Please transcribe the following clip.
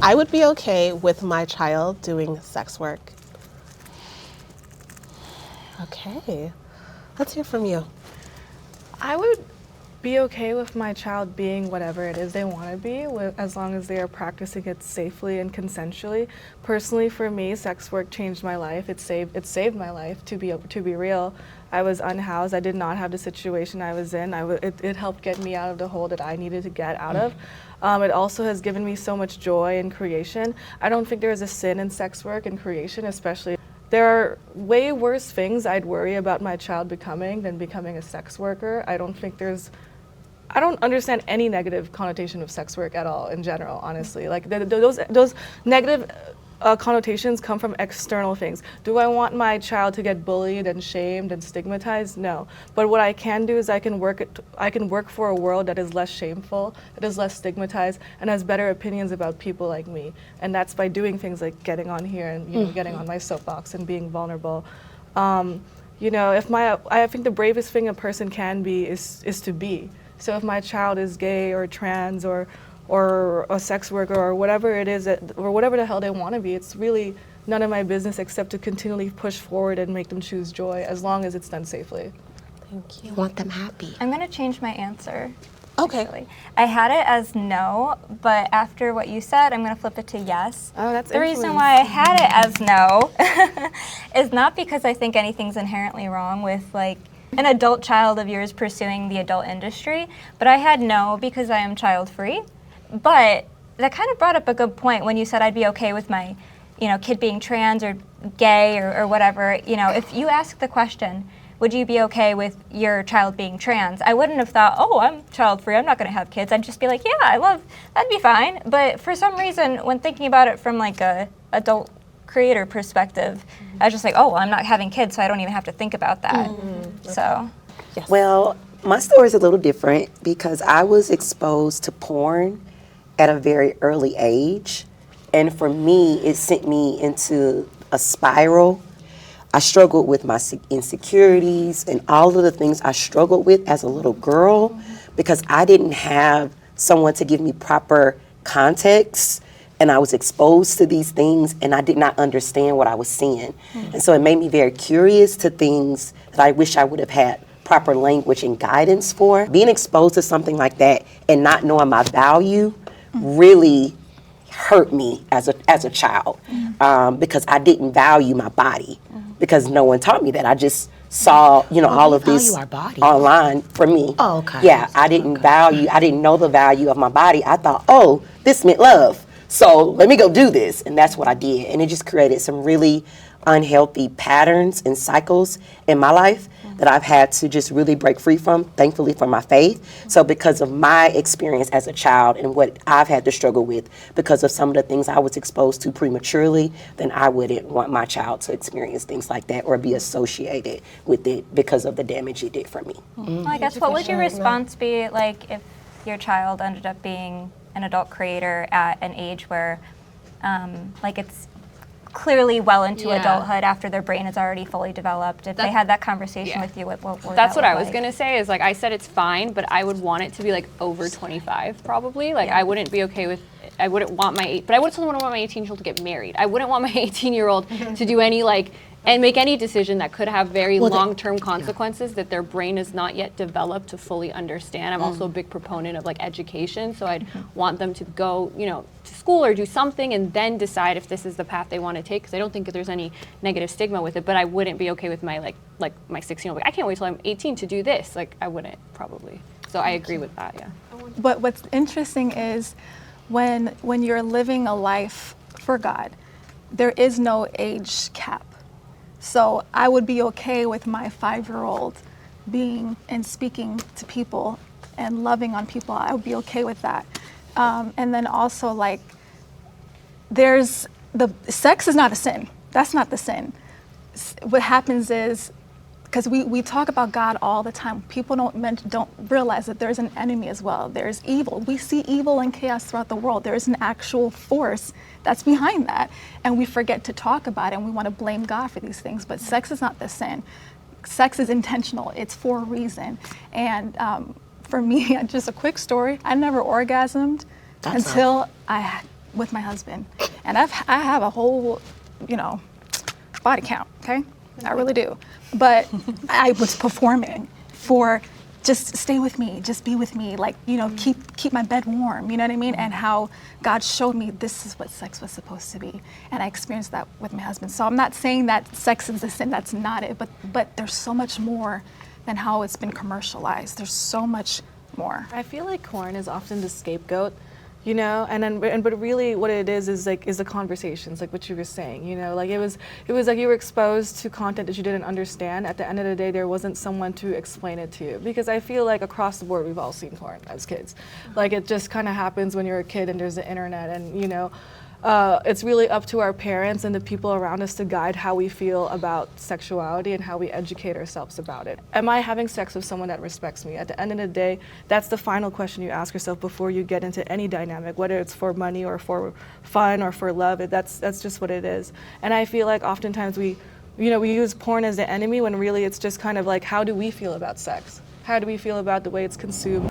I would be okay with my child doing sex work. Okay, let's hear from you. I would be okay with my child being whatever it is they want to be, as long as they are practicing it safely and consensually. Personally, for me, sex work changed my life. It saved my life. To be real, I was unhoused. I did not have the situation I was in. It helped get me out of the hole that I needed to get out of. It also has given me so much joy in creation. I don't think there is a sin in sex work and creation, especially. There are way worse things I'd worry about my child becoming than becoming a sex worker. I don't understand any negative connotation of sex work at all in general, honestly. Like those negative connotations come from external things. Do I want my child to get bullied and shamed and stigmatized? No. But what I can do is I can work for a world that is less shameful, that is less stigmatized, and has better opinions about people like me. And that's by doing things like getting on here and getting on my soapbox and being vulnerable. I think the bravest thing a person can be is to be. So if my child is gay or trans or a sex worker or whatever it is, or whatever the hell they want to be, it's really none of my business except to continually push forward and make them choose joy, as long as it's done safely. Thank you. You want them happy. I'm going to change my answer. Okay. Actually. I had it as no, but after what you said, I'm going to flip it to yes. Oh, that's the reason why I had it as no is not because I think anything's inherently wrong with like an adult child of yours pursuing the adult industry, but I had no because I am child free. But that kind of brought up a good point when you said I'd be okay with my, kid being trans or gay or whatever. If you ask the question, would you be okay with your child being trans? I wouldn't have thought, oh, I'm child free, I'm not gonna have kids. I'd just be like, yeah, that'd be fine. But for some reason, when thinking about it from like a adult creator perspective, I was just like, oh, well, I'm not having kids, so I don't even have to think about that. So. Yes. Well, my story is a little different because I was exposed to porn at a very early age. And for me, it sent me into a spiral. I struggled with my insecurities and all of the things I struggled with as a little girl because I didn't have someone to give me proper context, and I was exposed to these things and I did not understand what I was seeing. And so it made me very curious to things that I wish I would have had proper language and guidance for. Being exposed to something like that and not knowing my value really hurt me as a child because I didn't value my body because no one taught me that. I just saw, all of this our body. online for me. Oh, okay. Yeah, I didn't I didn't know the value of my body. I thought, oh, this meant love. So let me go do this. And that's what I did. And it just created some really unhealthy patterns and cycles in my life that I've had to just really break free from, thankfully for my faith. So because of my experience as a child and what I've had to struggle with because of some of the things I was exposed to prematurely, then I wouldn't want my child to experience things like that or be associated with it because of the damage it did for me. Well, I guess what would your response be like if your child ended up being an adult creator at an age where it's clearly well into adulthood after their brain is already fully developed? If they had that conversation with you, what would That's that what I look was like? gonna say is like I said it's fine, but I would want it to be like over 25 probably. Like I wouldn't be okay with, I wouldn't want but I would still want my 18-year-old to get married. I wouldn't want my 18-year-old to do any and make any decision that could have very long-term consequences that their brain is not yet developed to fully understand. I'm also a big proponent of education, so I'd want them to go, to school or do something and then decide if this is the path they want to take, because I don't think that there's any negative stigma with it, but I wouldn't be okay with my my 16-year-old. I can't wait till I'm 18 to do this. I wouldn't probably. So I agree with that, yeah. But what's interesting is when you're living a life for God, there is no age cap. So I would be okay with my 5-year-old being and speaking to people and loving on people. I would be okay with that. And then also there's sex is not a sin. That's not the sin. What happens is, because we talk about God all the time, people don't realize that there's an enemy as well. There's evil. We see evil and chaos throughout the world. There's an actual force that's behind that, and we forget to talk about it, and we want to blame God for these things. But sex is not the sin. Sex is intentional. It's for a reason. And for me, just a quick story, I never orgasmed until I with my husband, and I have a whole, you know, body count. Okay, I really do, but I was performing for just stay with me, just be with me, like, you know, keep my bed warm, you know what I mean? And how God showed me this is what sex was supposed to be. And I experienced that with my husband. So I'm not saying that sex is the sin, that's not it, but there's so much more than how it's been commercialized. There's so much more. I feel like porn is often the scapegoat, you know, but really what it is the conversations, like what you were saying, you know, like it was like you were exposed to content that you didn't understand. At the end of the day, there wasn't someone to explain it to you, because I feel like across the board we've all seen porn as kids. Like it just kind of happens when you're a kid and there's the internet, and you know, it's really up to our parents and the people around us to guide how we feel about sexuality and how we educate ourselves about it. Am I having sex with someone that respects me? At the end of the day, that's the final question you ask yourself before you get into any dynamic, whether it's for money or for fun or for love. That's just what it is. And I feel like oftentimes we use porn as the enemy when really it's just kind of like, how do we feel about sex? How do we feel about the way it's consumed?